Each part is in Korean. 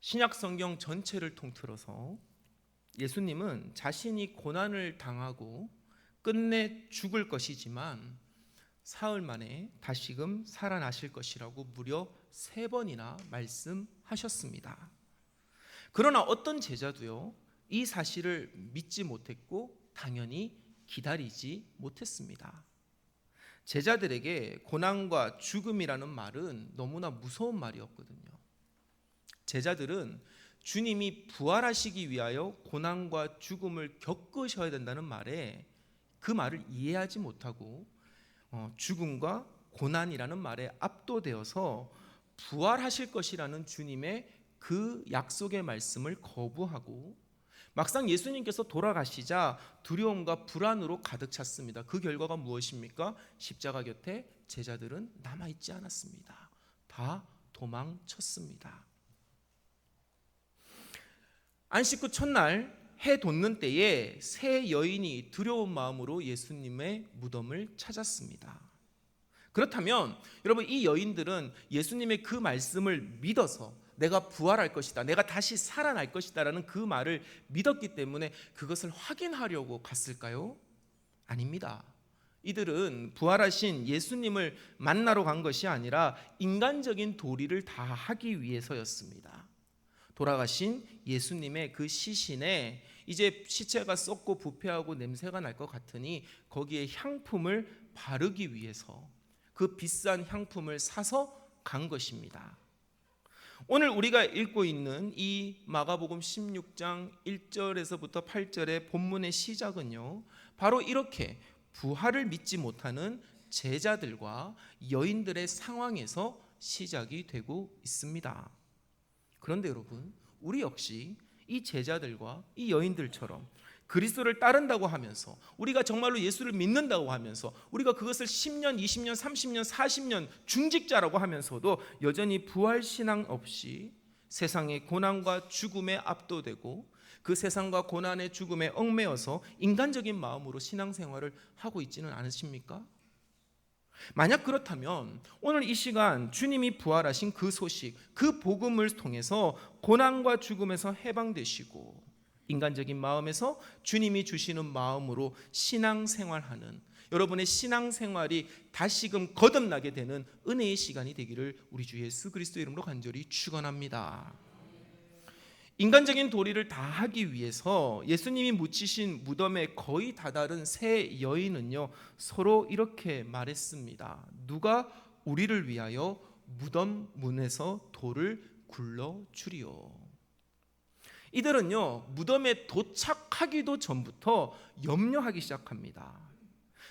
신약 성경 전체를 통틀어서 예수님은 자신이 고난을 당하고 끝내 죽을 것이지만 사흘 만에 다시금 살아나실 것이라고 무려 3번이나 말씀하셨습니다. 그러나 어떤 제자도요, 이 사실을 믿지 못했고 당연히 기다리지 못했습니다. 제자들에게 고난과 죽음이라는 말은 너무나 무서운 말이었거든요. 제자들은 주님이 부활하시기 위하여 고난과 죽음을 겪으셔야 된다는 말에 그 말을 이해하지 못하고 죽음과 고난이라는 말에 압도되어서 부활하실 것이라는 주님의 그 약속의 말씀을 거부하고 막상 예수님께서 돌아가시자 두려움과 불안으로 가득 찼습니다. 그 결과가 무엇입니까? 십자가 곁에 제자들은 남아있지 않았습니다. 다 도망쳤습니다. 안식 후 첫날 해 돋는 때에 세 여인이 두려운 마음으로 예수님의 무덤을 찾았습니다. 그렇다면 여러분, 이 여인들은 예수님의 그 말씀을 믿어서 내가 부활할 것이다, 내가 다시 살아날 것이다 라는 그 말을 믿었기 때문에 그것을 확인하려고 갔을까요? 아닙니다. 이들은 부활하신 예수님을 만나러 간 것이 아니라 인간적인 도리를 다하기 위해서였습니다. 돌아가신 예수님의 그 시신에 이제 시체가 썩고 부패하고 냄새가 날 것 같으니 거기에 향품을 바르기 위해서 그 비싼 향품을 사서 간 것입니다. 오늘 우리가 읽고 있는 이 마가복음 16장 1절에서부터 8절의 본문의 시작은요, 바로 이렇게 부활을 믿지 못하는 제자들과 여인들의 상황에서 시작이 되고 있습니다. 그런데 여러분, 우리 역시 이 제자들과 이 여인들처럼 그리스도를 따른다고 하면서, 우리가 정말로 예수를 믿는다고 하면서, 우리가 그것을 10년, 20년, 30년, 40년 중직자라고 하면서도 여전히 부활신앙 없이 세상의 고난과 죽음에 압도되고 그 세상과 고난의 죽음에 얽매여서 인간적인 마음으로 신앙생활을 하고 있지는 않으십니까? 만약 그렇다면 오늘 이 시간 주님이 부활하신 그 소식, 그 복음을 통해서 고난과 죽음에서 해방되시고 인간적인 마음에서 주님이 주시는 마음으로 신앙생활하는 여러분의 신앙생활이 다시금 거듭나게 되는 은혜의 시간이 되기를 우리 주 예수 그리스도 이름으로 간절히 축원합니다. 인간적인 도리를 다하기 위해서 예수님이 묻히신 무덤에 거의 다다른 세 여인은요, 서로 이렇게 말했습니다. 누가 우리를 위하여 무덤 문에서 돌을 굴러 주리요. 이들은요, 무덤에 도착하기도 전부터 염려하기 시작합니다.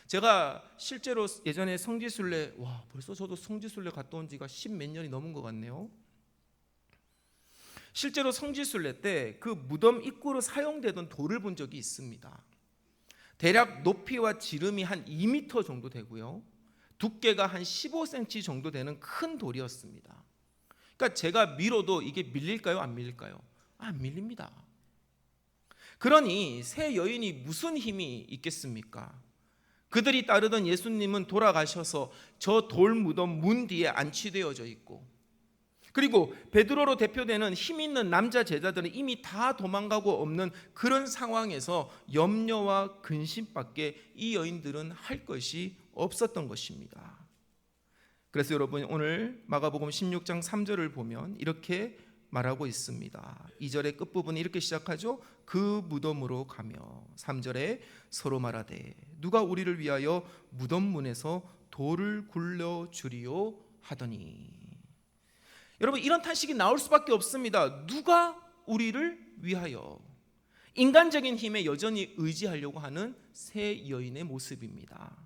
제가 실제로 예전에 성지순례, 벌써 저도 성지순례 갔다 온 지가 10몇 년이 넘은 것 같네요. 실제로 성지순례 때 그 무덤 입구로 사용되던 돌을 본 적이 있습니다. 대략 높이와 지름이 한 2m 정도 되고요, 두께가 한 15cm 정도 되는 큰 돌이었습니다. 그러니까 제가 밀어도 이게 밀릴까요? 안 밀릴까요? 안 밀립니다. 그러니 세 여인이 무슨 힘이 있겠습니까? 그들이 따르던 예수님은 돌아가셔서 저 돌 무덤 문 뒤에 안치되어져 있고, 그리고 베드로로 대표되는 힘 있는 남자 제자들은 이미 다 도망가고 없는 그런 상황에서 염려와 근심밖에 이 여인들은 할 것이 없었던 것입니다. 그래서 여러분, 오늘 마가복음 16장 3절을 보면 이렇게 말하고 있습니다. 2절의 끝부분이 이렇게 시작하죠. 그 무덤으로 가며 3절에 서로 말하되 누가 우리를 위하여 무덤 문에서 돌을 굴려 주리요 하더니. 여러분, 이런 탄식이 나올 수밖에 없습니다. 누가 우리를 위하여. 인간적인 힘에 여전히 의지하려고 하는 세 여인의 모습입니다.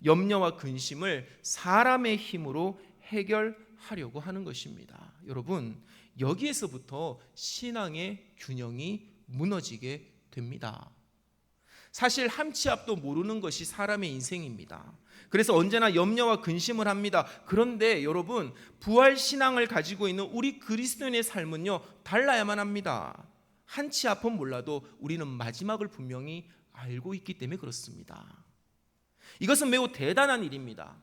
염려와 근심을 사람의 힘으로 해결하려고 하는 것입니다. 여러분, 여기에서부터 신앙의 균형이 무너지게 됩니다. 사실 한 치 앞도 모르는 것이 사람의 인생입니다. 그래서 언제나 염려와 근심을 합니다. 그런데 여러분, 부활 신앙을 가지고 있는 우리 그리스도인의 삶은요, 달라야만 합니다. 한 치 앞은 몰라도 우리는 마지막을 분명히 알고 있기 때문에 그렇습니다. 이것은 매우 대단한 일입니다.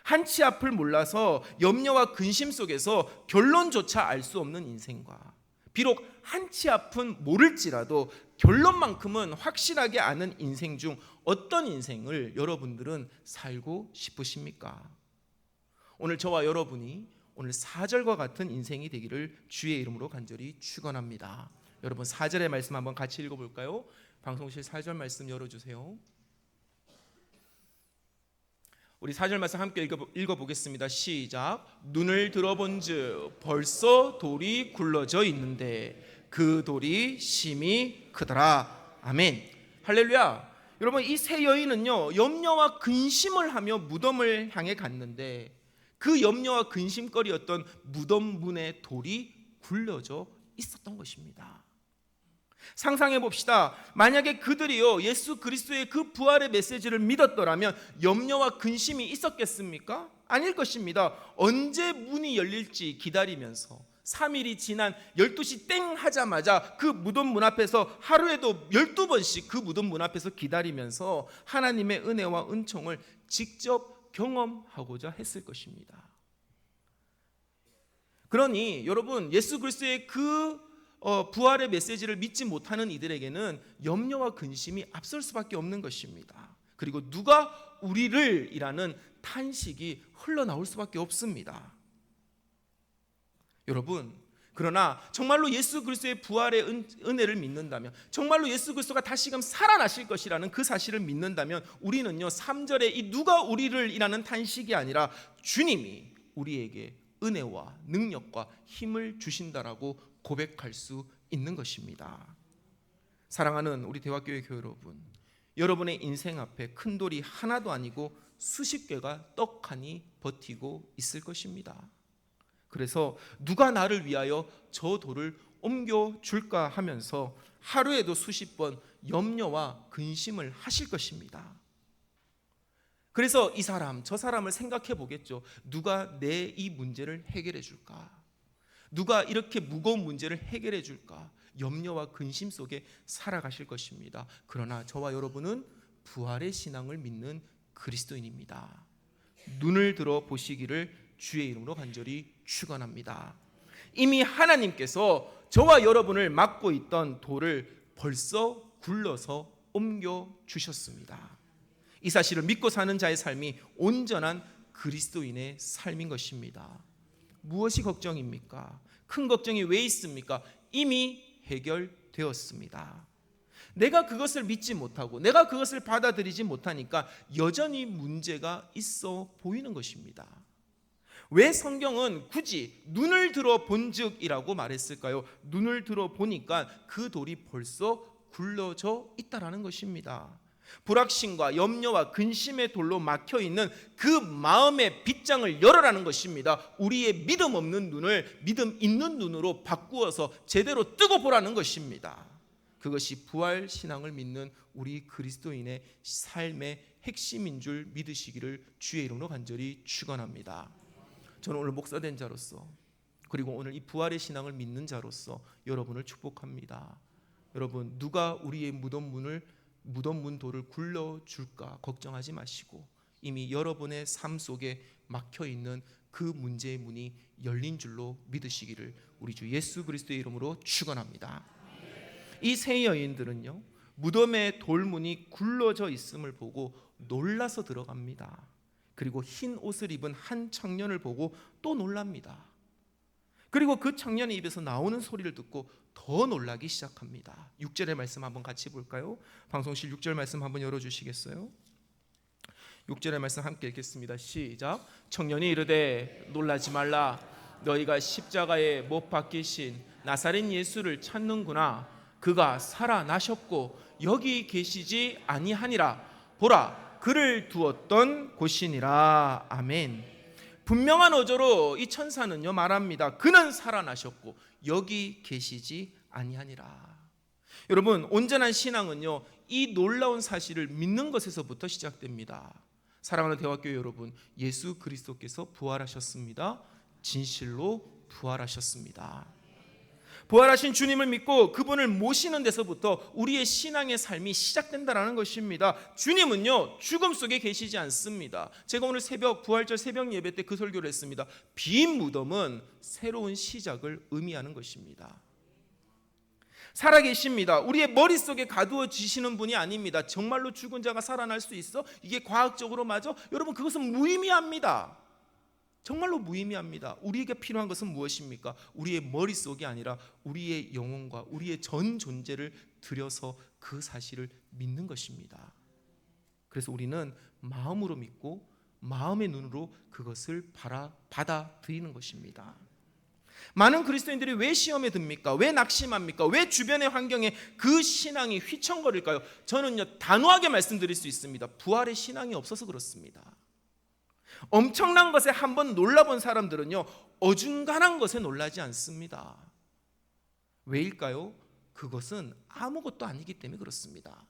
한 치 앞을 몰라서 염려와 근심 속에서 결론조차 알 수 없는 인생과 비록 한치 앞은 모를지라도 결론만큼은 확실하게 아는 인생 중 어떤 인생을 여러분들은 살고 싶으십니까? 오늘 저와 여러분이 오늘 4절과 같은 인생이 되기를 주의 이름으로 간절히 축원합니다. 여러분 4절의 말씀 한번 같이 읽어볼까요? 방송실 4절 말씀 열어주세요. 우리 4절 말씀 함께 읽어보겠습니다. 시작. 눈을 들어본즉 벌써 돌이 굴러져 있는데 그 돌이 심히 크더라. 아멘. 할렐루야. 여러분 이 세 여인은요 염려와 근심을 하며 무덤을 향해 갔는데 그 염려와 근심거리였던 무덤 문에 돌이 굴려져 있었던 것입니다. 상상해 봅시다. 만약에 그들이요 예수 그리스도의 그 부활의 메시지를 믿었더라면 염려와 근심이 있었겠습니까? 아닐 것입니다. 언제 문이 열릴지 기다리면서 3일이 지난 12시 땡 하자마자 그 무덤 문 앞에서 하루에도 12번씩 그 무덤 문 앞에서 기다리면서 하나님의 은혜와 은총을 직접 경험하고자 했을 것입니다. 그러니 여러분 여러분 그리스도의 그 부활의 메시지를 믿지 못하는 이들에게는 염려와 근심이 앞설 수밖에 없는 것입니다. 그리고 누가 우리를 이라는 탄식이 흘러나올 수밖에 없습니다. 여러분 그러나 정말로 예수 그리스도의 부활의 은혜를 믿는다면, 정말로 예수 그리스도가 다시금 살아나실 것이라는 그 사실을 믿는다면 우리는요 3절에 이 누가 우리를 이라는 탄식이 아니라 주님이 우리에게 은혜와 능력과 힘을 주신다라고 고백할 수 있는 것입니다. 사랑하는 우리 대화교회 교회 여러분, 여러분의 인생 앞에 큰 돌이 하나도 아니고 수십 개가 떡하니 버티고 있을 것입니다. 그래서 누가 나를 위하여 저 돌을 옮겨줄까 하면서 하루에도 수십 번 염려와 근심을 하실 것입니다. 그래서 이 사람 저 사람을 생각해 보겠죠. 누가 내 이 문제를 해결해 줄까? 누가 이렇게 무거운 문제를 해결해 줄까? 염려와 근심 속에 살아가실 것입니다. 그러나 저와 여러분은 부활의 신앙을 믿는 그리스도인입니다. 눈을 들어 보시기를 주의 이름으로 간절히 축원합니다. 이미 하나님께서 저와 여러분을 막고 있던 돌을 벌써 굴러서 옮겨 주셨습니다. 이 사실을 믿고 사는 자의 삶이 온전한 그리스도인의 삶인 것입니다. 무엇이 걱정입니까? 큰 걱정이 왜 있습니까? 이미 해결되었습니다. 내가 그것을 믿지 못하고 내가 그것을 받아들이지 못하니까 여전히 문제가 있어 보이는 것입니다. 왜 성경은 굳이 눈을 들어 본즉이라고 말했을까요? 눈을 들어 보니까 그 돌이 벌써 굴러져 있다라는 것입니다. 불확신과 염려와 근심의 돌로 막혀 있는 그 마음의 빗장을 열어라는 것입니다. 우리의 믿음 없는 눈을 믿음 있는 눈으로 바꾸어서 제대로 뜨고 보라는 것입니다. 그것이 부활 신앙을 믿는 우리 그리스도인의 삶의 핵심인 줄 믿으시기를 주의 이름으로 간절히 축원합니다. 저는 오늘 목사된 자로서, 그리고 오늘 이 부활의 신앙을 믿는 자로서 여러분을 축복합니다. 여러분, 누가 우리의 무덤 문 돌을 굴려줄까 걱정하지 마시고 이미 여러분의 삶 속에 막혀있는 그 문제의 문이 열린 줄로 믿으시기를 우리 주 예수 그리스도의 이름으로 축원합니다. 이 세 여인들은요 무덤의 돌문이 굴러져 있음을 보고 놀라서 들어갑니다. 그리고 흰 옷을 입은 한 청년을 보고 또 놀랍니다. 그리고 그 청년의 입에서 나오는 소리를 듣고 더 놀라기 시작합니다. 6절의 말씀 한번 같이 볼까요? 방송실 6절 말씀 한번 열어주시겠어요? 6절의 말씀 함께 읽겠습니다. 시작. 청년이 이르되 놀라지 말라. 너희가 십자가에 못 박히신 나사렛 예수를 찾는구나. 그가 살아나셨고 여기 계시지 아니하니라. 보라, 그를 두었던 곳이니라. 아멘. 분명한 어조로 이 천사는요 말합니다. 그는 살아나셨고 여기 계시지 아니하니라. 여러분, 온전한 신앙은요 이 놀라운 사실을 믿는 것에서부터 시작됩니다. 사랑하는 대화교회 여러분, 예수 그리스도께서 부활하셨습니다. 진실로 부활하셨습니다. 부활하신 주님을 믿고 그분을 모시는 데서부터 우리의 신앙의 삶이 시작된다는 것입니다. 주님은요 죽음 속에 계시지 않습니다. 제가 오늘 부활절 새벽 예배 때 그 설교를 했습니다. 빈 무덤은 새로운 시작을 의미하는 것입니다. 살아계십니다. 우리의 머릿속에 가두어지시는 분이 아닙니다. 정말로 죽은 자가 살아날 수 있어? 이게 과학적으로 맞아? 여러분, 그것은 무의미합니다. 정말로 무의미합니다. 우리에게 필요한 것은 무엇입니까? 우리의 머릿속이 아니라 우리의 영혼과 우리의 전 존재를 들여서 그 사실을 믿는 것입니다. 그래서 우리는 마음으로 믿고 마음의 눈으로 그것을 받아들이는 것입니다. 많은 그리스도인들이 왜 시험에 듭니까? 왜 낙심합니까? 왜 주변의 환경에 그 신앙이 휘청거릴까요? 저는요, 단호하게 말씀드릴 수 있습니다. 부활의 신앙이 없어서 그렇습니다. 엄청난 것에 한번 놀라본 사람들은요, 어중간한 것에 놀라지 않습니다. 왜일까요? 그것은 아무것도 아니기 때문에 그렇습니다.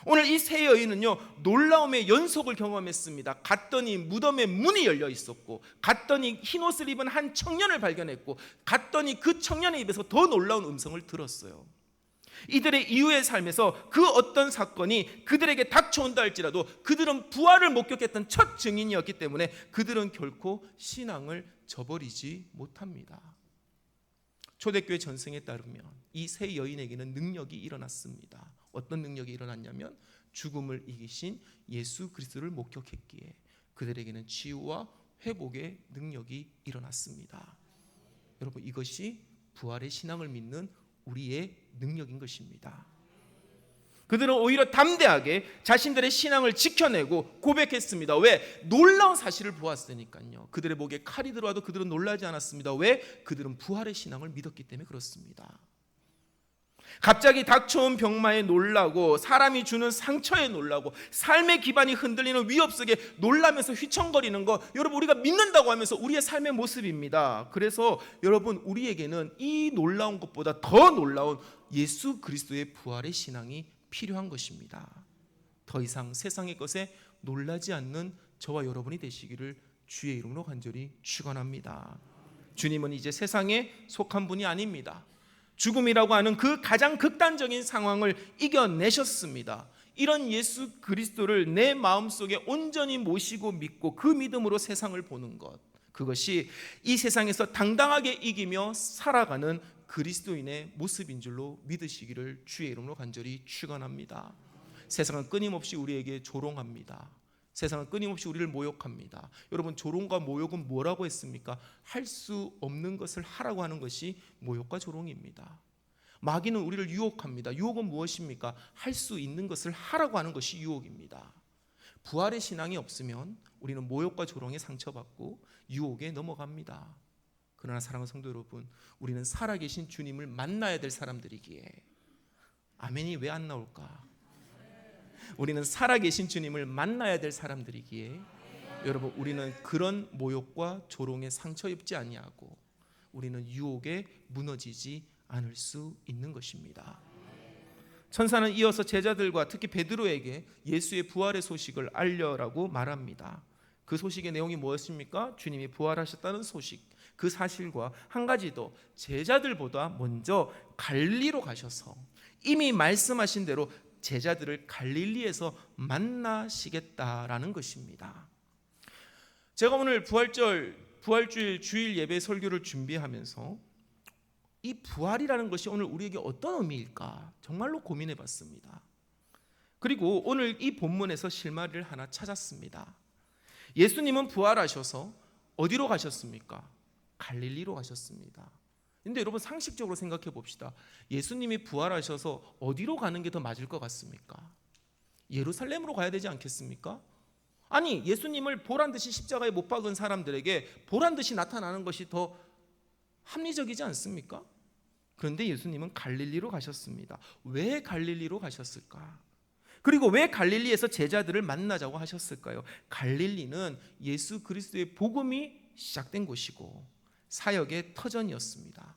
오늘 이 세 여인은요, 놀라움의 연속을 경험했습니다. 갔더니 무덤에 문이 열려 있었고, 갔더니 흰옷을 입은 한 청년을 발견했고, 갔더니 그 청년의 입에서 더 놀라운 음성을 들었어요. 이들의 이후의 삶에서 그 어떤 사건이 그들에게 닥쳐온다 할지라도 그들은 부활을 목격했던 첫 증인이었기 때문에 그들은 결코 신앙을 저버리지 못합니다. 초대교회 전승에 따르면 이 세 여인에게는 능력이 일어났습니다. 어떤 능력이 일어났냐면 죽음을 이기신 예수 그리스도를 목격했기에 그들에게는 치유와 회복의 능력이 일어났습니다. 여러분, 이것이 부활의 신앙을 믿는 우리의 능력인 것입니다. 그들은 오히려 담대하게 자신들의 신앙을 지켜내고 고백했습니다. 왜? 놀라운 사실을 보았으니까요. 그들의 목에 칼이 들어와도 그들은 놀라지 않았습니다. 왜? 그들은 부활의 신앙을 믿었기 때문에 그렇습니다. 갑자기 닥쳐온 병마에 놀라고, 사람이 주는 상처에 놀라고, 삶의 기반이 흔들리는 위협 속에 놀라면서 휘청거리는 것, 여러분, 우리가 믿는다고 하면서 우리의 삶의 모습입니다. 그래서 여러분, 우리에게는 이 놀라운 것보다 더 놀라운 예수 그리스도의 부활의 신앙이 필요한 것입니다. 더 이상 세상의 것에 놀라지 않는 저와 여러분이 되시기를 주의 이름으로 간절히 축원합니다. 주님은 이제 세상에 속한 분이 아닙니다. 죽음이라고 하는 그 가장 극단적인 상황을 이겨내셨습니다. 이런 예수 그리스도를 내 마음속에 온전히 모시고 믿고 그 믿음으로 세상을 보는 것, 그것이 이 세상에서 당당하게 이기며 살아가는 그리스도인의 모습인 줄로 믿으시기를 주의 이름으로 간절히 축원합니다. 세상은 끊임없이 우리에게 조롱합니다. 세상은 끊임없이 우리를 모욕합니다. 여러분, 조롱과 모욕은 뭐라고 했습니까? 할 수 없는 것을 하라고 하는 것이 모욕과 조롱입니다. 마귀는 우리를 유혹합니다. 유혹은 무엇입니까? 할 수 있는 것을 하라고 하는 것이 유혹입니다. 부활의 신앙이 없으면 우리는 모욕과 조롱에 상처받고 유혹에 넘어갑니다. 그러나 사랑하는 성도 여러분, 우리는 살아계신 주님을 만나야 될 사람들이기에, 아멘이 왜 안 나올까? 우리는 살아계신 주님을 만나야 될 사람들이기에 여러분, 우리는 그런 모욕과 조롱에 상처 입지 아니하고 우리는 유혹에 무너지지 않을 수 있는 것입니다. 천사는 이어서 제자들과 특히 베드로에게 예수의 부활의 소식을 알려라고 말합니다. 그 소식의 내용이 무엇입니까? 주님이 부활하셨다는 소식. 그 사실과 한 가지 더, 제자들보다 먼저 갈릴리로 가셔서 이미 말씀하신 대로 제자들을 갈릴리에서 만나시겠다라는 것입니다. 제가 오늘 부활주일 주일 예배 설교를 준비하면서 이 부활이라는 것이 오늘 우리에게 어떤 의미일까 정말로 고민해 봤습니다. 그리고 오늘 이 본문에서 실마리를 하나 찾았습니다. 예수님은 부활하셔서 어디로 가셨습니까? 갈릴리로 가셨습니다. 근데 여러분, 상식적으로 생각해 봅시다. 예수님이 부활하셔서 어디로 가는 게 더 맞을 것 같습니까? 예루살렘으로 가야 되지 않겠습니까? 아니, 예수님을 보란듯이 십자가에 못 박은 사람들에게 보란듯이 나타나는 것이 더 합리적이지 않습니까? 그런데 예수님은 갈릴리로 가셨습니다. 왜 갈릴리로 가셨을까? 그리고 왜 갈릴리에서 제자들을 만나자고 하셨을까요? 갈릴리는 예수 그리스도의 복음이 시작된 곳이고 사역의 터전이었습니다.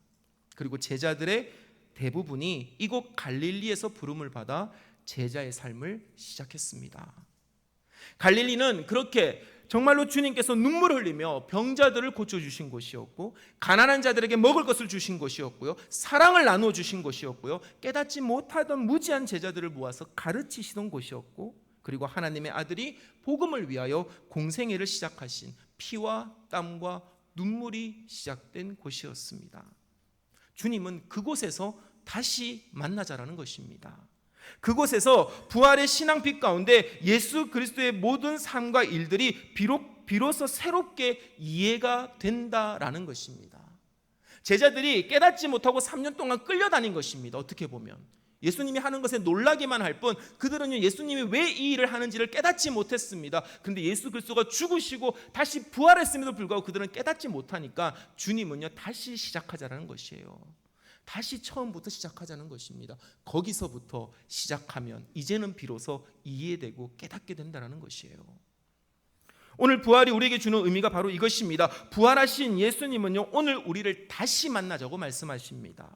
그리고 제자들의 대부분이 이곳 갈릴리에서 부름을 받아 제자의 삶을 시작했습니다. 갈릴리는 그렇게 정말로 주님께서 눈물을 흘리며 병자들을 고쳐주신 곳이었고, 가난한 자들에게 먹을 것을 주신 곳이었고요, 사랑을 나누어 주신 곳이었고요, 깨닫지 못하던 무지한 제자들을 모아서 가르치시던 곳이었고, 그리고 하나님의 아들이 복음을 위하여 공생애를 시작하신 피와 땀과 눈물이 시작된 곳이었습니다. 주님은 그곳에서 다시 만나자라는 것입니다. 그곳에서 부활의 신앙 빛 가운데 예수 그리스도의 모든 삶과 일들이 비로소 새롭게 이해가 된다라는 것입니다. 제자들이 깨닫지 못하고 3년 동안 끌려다닌 것입니다. 어떻게 보면 예수님이 하는 것에 놀라기만 할 뿐 그들은 예수님이 왜 이 일을 하는지를 깨닫지 못했습니다. 그런데 예수 그리스도가 죽으시고 다시 부활했음에도 불구하고 그들은 깨닫지 못하니까 주님은요 다시 시작하자라는 것이에요. 다시 처음부터 시작하자는 것입니다. 거기서부터 시작하면 이제는 비로소 이해되고 깨닫게 된다는 것이에요. 오늘 부활이 우리에게 주는 의미가 바로 이것입니다. 부활하신 예수님은요 오늘 우리를 다시 만나자고 말씀하십니다.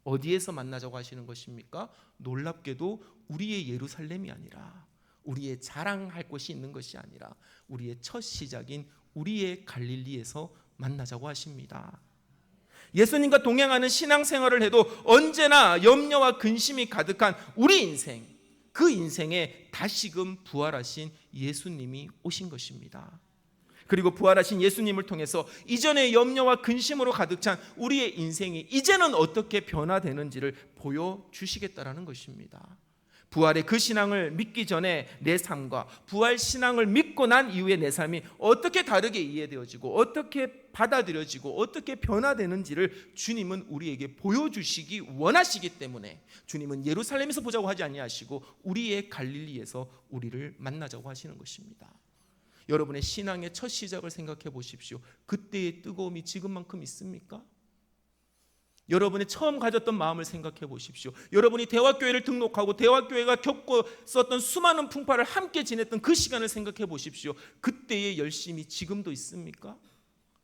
어디에서 만나자고 하시는 것입니까? 놀랍게도 우리의 예루살렘이 아니라, 우리의 자랑할 곳이 있는 것이 아니라 우리의 첫 시작인 우리의 갈릴리에서 만나자고 하십니다. 예수님과 동행하는 신앙생활을 해도 언제나 염려와 근심이 가득한 우리 인생, 그 인생에 다시금 부활하신 예수님이 오신 것입니다. 그리고 부활하신 예수님을 통해서 이전의 염려와 근심으로 가득 찬 우리의 인생이 이제는 어떻게 변화되는지를 보여주시겠다라는 것입니다. 부활의 그 신앙을 믿기 전에 내 삶과 부활 신앙을 믿고 난 이후에 내 삶이 어떻게 다르게 이해되어지고 어떻게 받아들여지고 어떻게 변화되는지를 주님은 우리에게 보여주시기 원하시기 때문에 주님은 예루살렘에서 보자고 하지 아니하시고 우리의 갈릴리에서 우리를 만나자고 하시는 것입니다. 여러분의 신앙의 첫 시작을 생각해 보십시오. 그때의 뜨거움이 지금만큼 있습니까? 여러분의 처음 가졌던 마음을 생각해 보십시오. 여러분이 대화교회를 등록하고 대화교회가 겪었었던 수많은 풍파를 함께 지냈던 그 시간을 생각해 보십시오. 그때의 열심이 지금도 있습니까?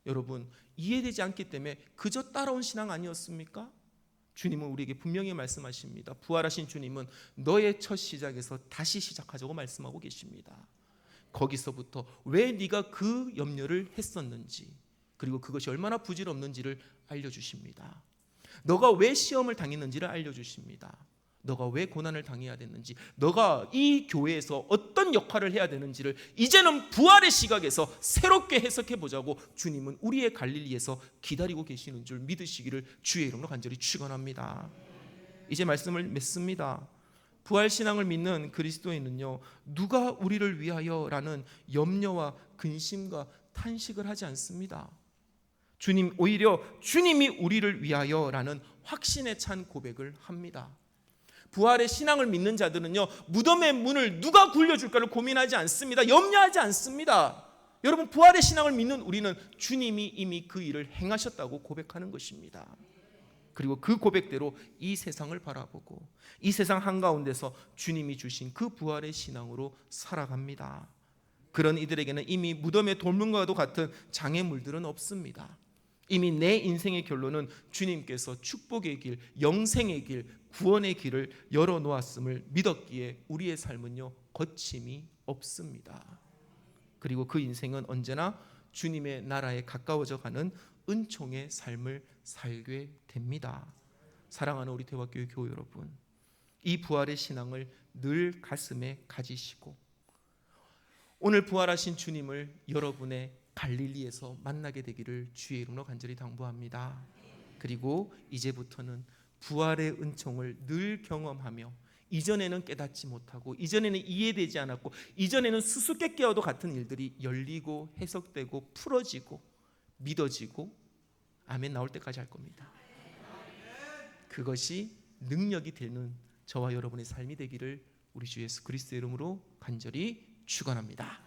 여러분, 이해되지 않기 때문에 그저 따라온 신앙 아니었습니까? 주님은 우리에게 분명히 말씀하십니다. 부활하신 주님은 너의 첫 시작에서 다시 시작하자고 말씀하고 계십니다. 거기서부터 왜 네가 그 염려를 했었는지, 그리고 그것이 얼마나 부질없는지를 알려주십니다. 너가 왜 시험을 당했는지를 알려주십니다. 너가 왜 고난을 당해야 됐는지, 너가 이 교회에서 어떤 역할을 해야 되는지를 이제는 부활의 시각에서 새롭게 해석해 보자고 주님은 우리의 갈릴리에서 기다리고 계시는 줄 믿으시기를 주의 이름으로 간절히 축원합니다. 이제 말씀을 맺습니다. 부활신앙을 믿는 그리스도인은요 누가 우리를 위하여라는 염려와 근심과 탄식을 하지 않습니다. 오히려 주님이 우리를 위하여라는 확신에 찬 고백을 합니다. 부활의 신앙을 믿는 자들은요 무덤의 문을 누가 굴려줄까를 고민하지 않습니다. 염려하지 않습니다. 여러분, 부활의 신앙을 믿는 우리는 주님이 이미 그 일을 행하셨다고 고백하는 것입니다. 그리고 그 고백대로 이 세상을 바라보고 이 세상 한가운데서 주님이 주신 그 부활의 신앙으로 살아갑니다. 그런 이들에게는 이미 무덤의 돌문과도 같은 장애물들은 없습니다. 이미 내 인생의 결론은 주님께서 축복의 길, 영생의 길, 구원의 길을 열어놓았음을 믿었기에 우리의 삶은요 거침이 없습니다. 그리고 그 인생은 언제나 주님의 나라에 가까워져가는 은총의 삶을 살게 됩니다. 사랑하는 우리 대화교회 교회 여러분, 이 부활의 신앙을 늘 가슴에 가지시고 오늘 부활하신 주님을 여러분의 갈릴리에서 만나게 되기를 주의 이름으로 간절히 당부합니다. 그리고 이제부터는 부활의 은총을 늘 경험하며 이전에는 깨닫지 못하고 이전에는 이해되지 않았고 이전에는 수수께끼와도 같은 일들이 열리고 해석되고 풀어지고 믿어지고 아멘 나올 때까지 할 겁니다. 그것이 능력이 되는 저와 여러분의 삶이 되기를 우리 주 예수 그리스도의 이름으로 간절히 축원합니다.